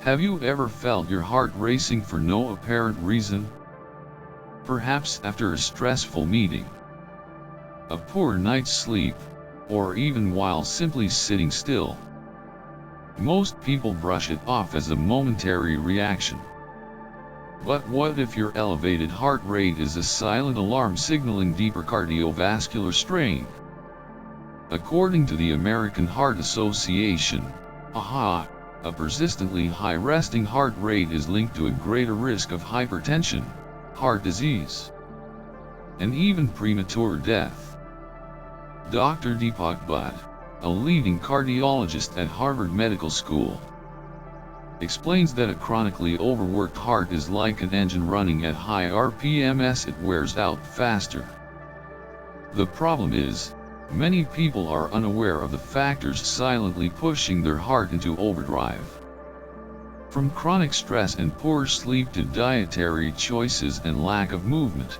Have you ever felt your heart racing for no apparent reason? Perhaps after a stressful meeting, a poor night's sleep, or even while simply sitting still. Most people brush it off as a momentary reaction. But what if your elevated heart rate is a silent alarm signaling deeper cardiovascular strain? According to the American Heart Association, a persistently high resting heart rate is linked to a greater risk of hypertension, heart disease, and even premature death. Dr. Deepak Bhatt, a leading cardiologist at Harvard Medical School, explains that a chronically overworked heart is like an engine running at high RPMs. It wears out faster. The problem is, many people are unaware of the factors silently pushing their heart into overdrive. From chronic stress and poor sleep to dietary choices and lack of movement,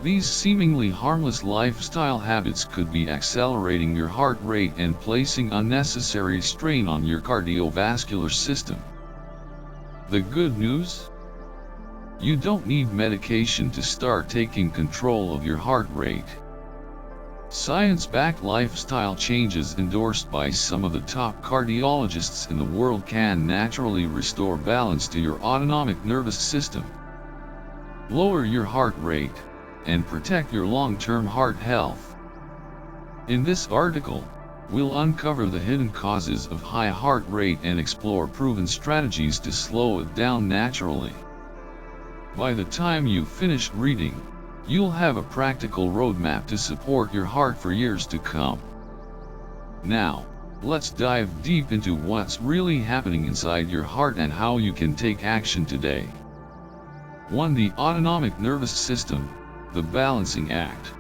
these seemingly harmless lifestyle habits could be accelerating your heart rate and placing unnecessary strain on your cardiovascular system. The good news? You don't need medication to start taking control of your heart rate. Science-backed lifestyle changes endorsed by some of the top cardiologists in the world can naturally restore balance to your autonomic nervous system, lower your heart rate, and protect your long-term heart health. In this article, we'll uncover the hidden causes of high heart rate and explore proven strategies to slow it down naturally. By the time you finish reading, you'll have a practical roadmap to support your heart for years to come. Now, let's dive deep into what's really happening inside your heart and how you can take action today. 1. The autonomic nervous system, the balancing act.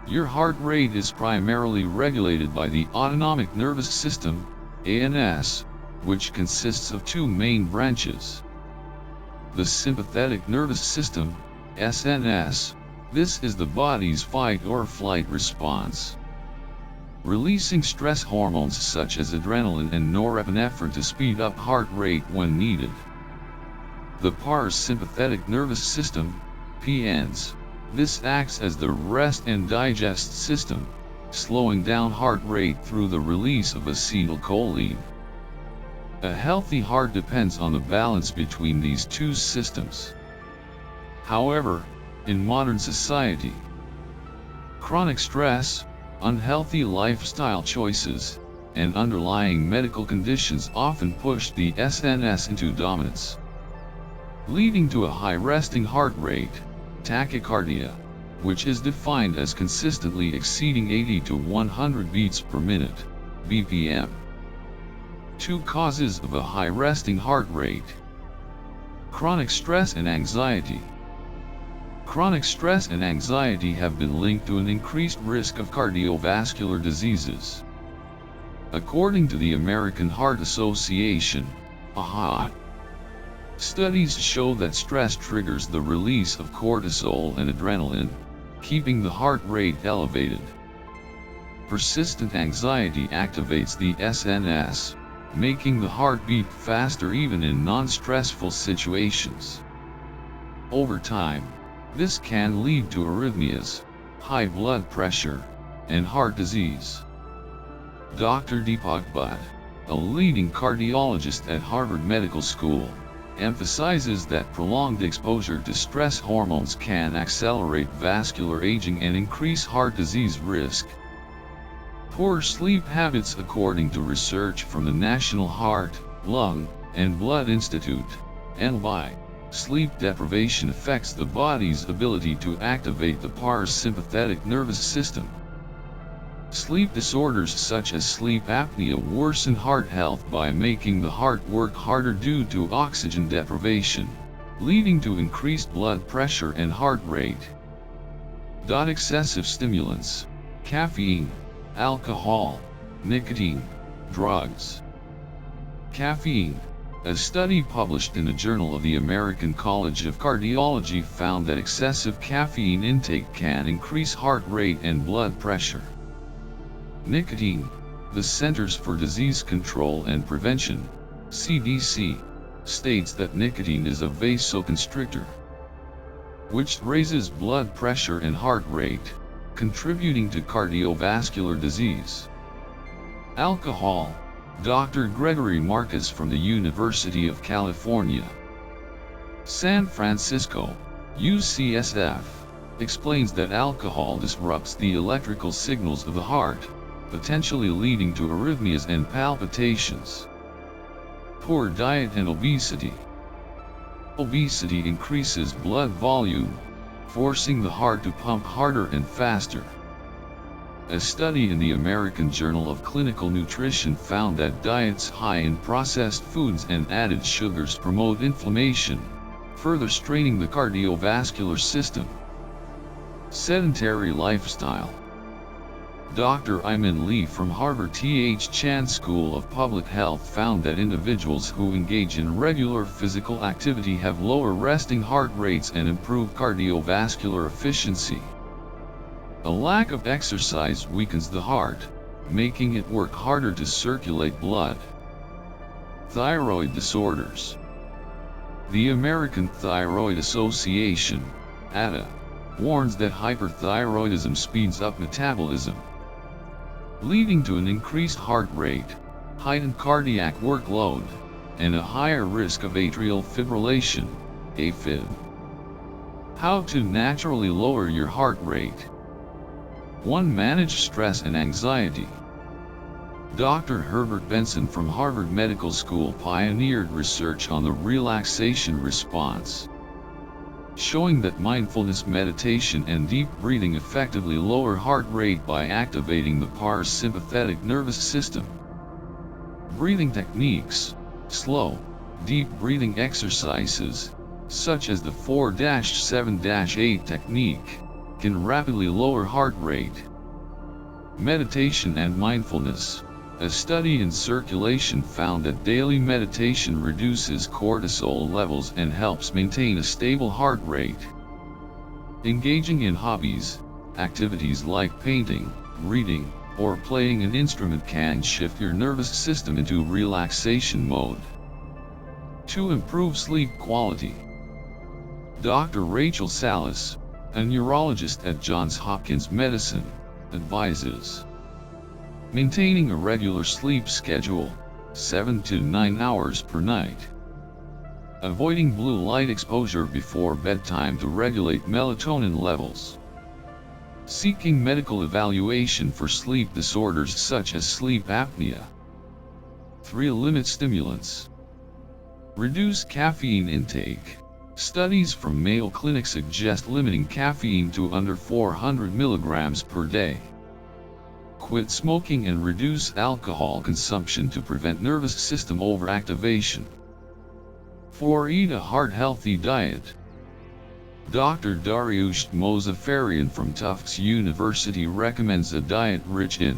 Your heart rate is primarily regulated by the autonomic nervous system, ANS, which consists of two main branches. The sympathetic nervous system, SNS, this is the body's fight or flight response, releasing stress hormones such as adrenaline and norepinephrine to speed up heart rate when needed. The parasympathetic nervous system, PNS, this acts as the rest and digest system, slowing down heart rate through the release of acetylcholine. A healthy heart depends on the balance between these two systems. However, in modern society, chronic stress, unhealthy lifestyle choices, and underlying medical conditions often push the SNS into dominance, leading to a high resting heart rate, tachycardia, which is defined as consistently exceeding 80 to 100 beats per minute, BPM. 2 causes of a high resting heart rate. Chronic stress and anxiety. Chronic stress and anxiety have been linked to an increased risk of cardiovascular diseases. According to the American Heart Association, studies show that stress triggers the release of cortisol and adrenaline, keeping the heart rate elevated. Persistent anxiety activates the SNS, making the heart beat faster even in non-stressful situations. Over time, this can lead to arrhythmias, high blood pressure, and heart disease. Dr. Deepak Bhatt, a leading cardiologist at Harvard Medical School, emphasizes that prolonged exposure to stress hormones can accelerate vascular aging and increase heart disease risk. Poor sleep habits. According to research from the National Heart, Lung, and Blood Institute, NLB, sleep deprivation affects the body's ability to activate the parasympathetic nervous system. Sleep disorders such as sleep apnea worsen heart health by making the heart work harder due to oxygen deprivation, leading to increased blood pressure and heart rate. Excessive stimulants, caffeine, alcohol, nicotine, drugs. Caffeine. A study published in the Journal of the American College of Cardiology found that excessive caffeine intake can increase heart rate and blood pressure. Nicotine. The Centers for Disease Control and Prevention, CDC, states that nicotine is a vasoconstrictor, which raises blood pressure and heart rate, contributing to cardiovascular disease. Alcohol. Dr. Gregory Marcus from the University of California, San Francisco, UCSF, explains that alcohol disrupts the electrical signals of the heart, potentially leading to arrhythmias and palpitations. Poor diet and obesity. Obesity increases blood volume, forcing the heart to pump harder and faster. A study in the American Journal of Clinical Nutrition found that diets high in processed foods and added sugars promote inflammation, further straining the cardiovascular system. Sedentary lifestyle. Dr. Iman Lee from Harvard T.H. Chan School of Public Health found that individuals who engage in regular physical activity have lower resting heart rates and improved cardiovascular efficiency. A lack of exercise weakens the heart, making it work harder to circulate blood. Thyroid disorders. The American Thyroid Association, ATA, warns that hyperthyroidism speeds up metabolism, leading to an increased heart rate, heightened cardiac workload, and a higher risk of atrial fibrillation, AFib. How to naturally lower your heart rate. 1. Manage stress and anxiety. Dr. Herbert Benson from Harvard Medical School pioneered research on the relaxation response, showing that mindfulness meditation and deep breathing effectively lower heart rate by activating the parasympathetic nervous system. Breathing techniques. Slow, deep breathing exercises, such as the 4-7-8 technique, can rapidly lower heart rate. Meditation and mindfulness. A study in Circulation found that daily meditation reduces cortisol levels and helps maintain a stable heart rate. Engaging in hobbies, activities like painting, reading, or playing an instrument can shift your nervous system into relaxation mode. 2. Improve sleep quality. Dr. Rachel Salas, a neurologist at Johns Hopkins Medicine, advises maintaining a regular sleep schedule, 7 to 9 hours per night. Avoiding blue light exposure before bedtime to regulate melatonin levels. Seeking medical evaluation for sleep disorders such as sleep apnea. 3. Limit stimulants. Reduce caffeine intake. Studies from Mayo Clinic suggest limiting caffeine to under 400 milligrams per day. Quit smoking and reduce alcohol consumption to prevent nervous system overactivation. 4. Eat a heart-healthy diet. Dr. Dariush Mozaffarian from Tufts University recommends a diet rich in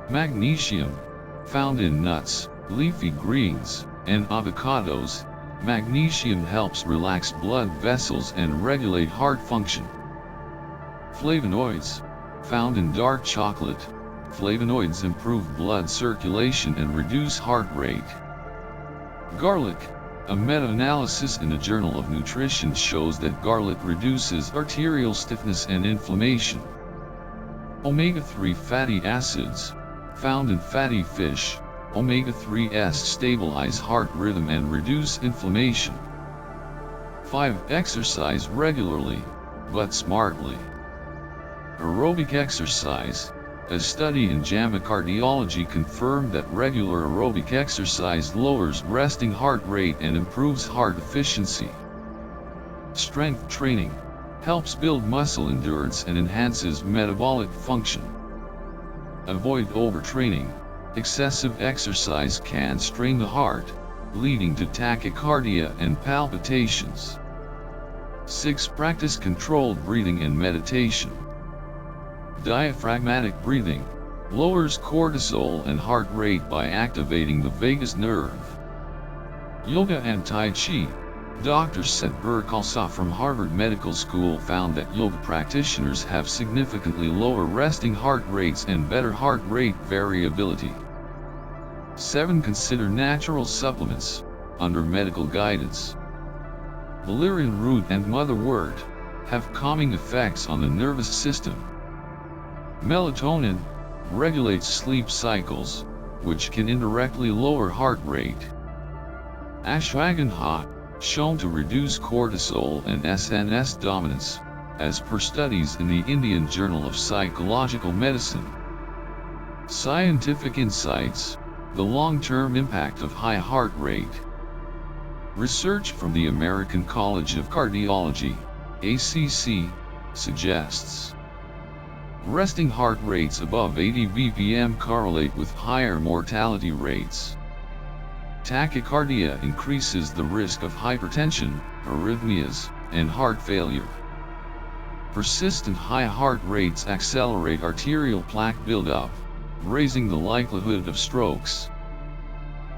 magnesium, found in nuts, leafy greens, and avocados. Magnesium helps relax blood vessels and regulate heart function. Flavonoids, found in dark chocolate. Flavonoids improve blood circulation and reduce heart rate. Garlic. A meta-analysis in the Journal of Nutrition shows that garlic reduces arterial stiffness and inflammation. Omega-3 fatty acids, found in fatty fish. Omega-3s stabilize heart rhythm and reduce inflammation. 5. Exercise regularly, but smartly. Aerobic exercise. A study in JAMA Cardiology confirmed that regular aerobic exercise lowers resting heart rate and improves heart efficiency. Strength training helps build muscle endurance and enhances metabolic function. Avoid overtraining. Excessive exercise can strain the heart, leading to tachycardia and palpitations. 6. Practice controlled breathing and meditation. Diaphragmatic breathing lowers cortisol and heart rate by activating the vagus nerve. Yoga and Tai Chi. Dr. Sedbur Khalsa from Harvard Medical School found that yoga practitioners have significantly lower resting heart rates and better heart rate variability. 7. Consider natural supplements, under medical guidance. Valerian root and motherwort have calming effects on the nervous system. Melatonin regulates sleep cycles, which can indirectly lower heart rate. Ashwagandha, shown to reduce cortisol and SNS dominance, as per studies in the Indian Journal of Psychological Medicine. Scientific insights, the long-term impact of high heart rate. Research from the American College of Cardiology, ACC, suggests resting heart rates above 80 bpm correlate with higher mortality rates. Tachycardia increases the risk of hypertension, arrhythmias, and heart failure. Persistent high heart rates accelerate arterial plaque buildup, raising the likelihood of strokes.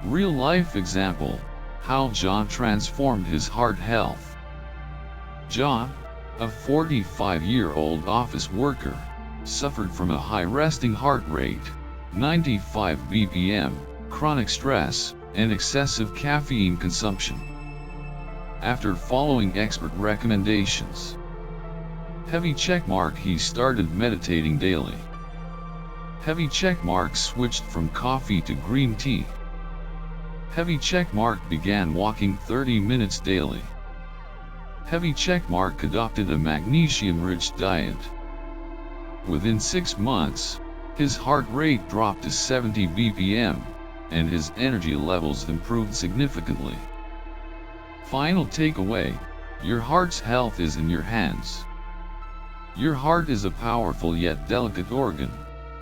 Real-life example, how John transformed his heart health. John, a 45-year-old office worker, suffered from a high resting heart rate, 95 bpm, chronic stress, and excessive caffeine consumption. After following expert recommendations, heavy checkmark, he started meditating daily. Heavy checkmark switched from coffee to green tea. Heavy checkmark began walking 30 minutes daily. Heavy checkmark adopted a magnesium-rich diet. Within 6 months, his heart rate dropped to 70 bpm, and his energy levels improved significantly. Final takeaway, your heart's health is in your hands. Your heart is a powerful yet delicate organ,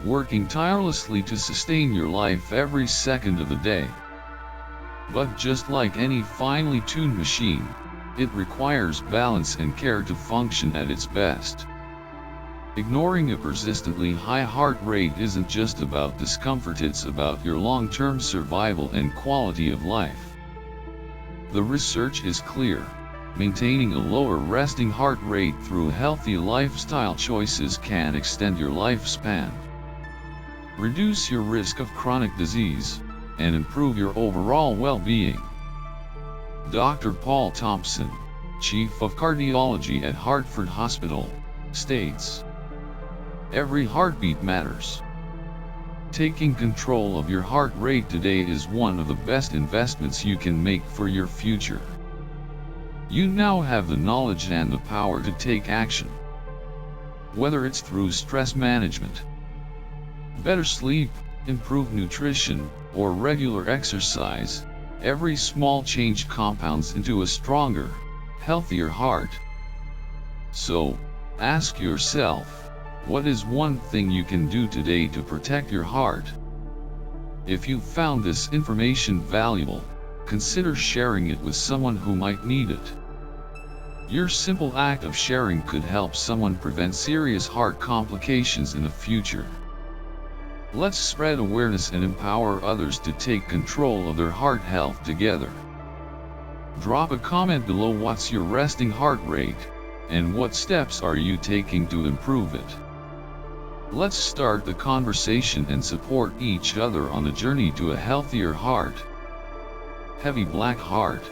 working tirelessly to sustain your life every second of the day. But just like any finely tuned machine, it requires balance and care to function at its best. Ignoring a persistently high heart rate isn't just about discomfort, it's about your long-term survival and quality of life. The research is clear. Maintaining a lower resting heart rate through healthy lifestyle choices can extend your lifespan, reduce your risk of chronic disease, and improve your overall well-being. Dr. Paul Thompson, Chief of Cardiology at Hartford Hospital, states, "Every heartbeat matters. Taking control of your heart rate today is one of the best investments you can make for your future. You now have the knowledge and the power to take action. Whether it's through stress management, better sleep, improved nutrition, or regular exercise, every small change compounds into a stronger, healthier heart." So, ask yourself, what is one thing you can do today to protect your heart? If you found this information valuable, consider sharing it with someone who might need it. Your simple act of sharing could help someone prevent serious heart complications in the future. Let's spread awareness and empower others to take control of their heart health together. Drop a comment below. What's your resting heart rate, and what steps are you taking to improve it? Let's start the conversation and support each other on the journey to a healthier heart. Heavy black heart.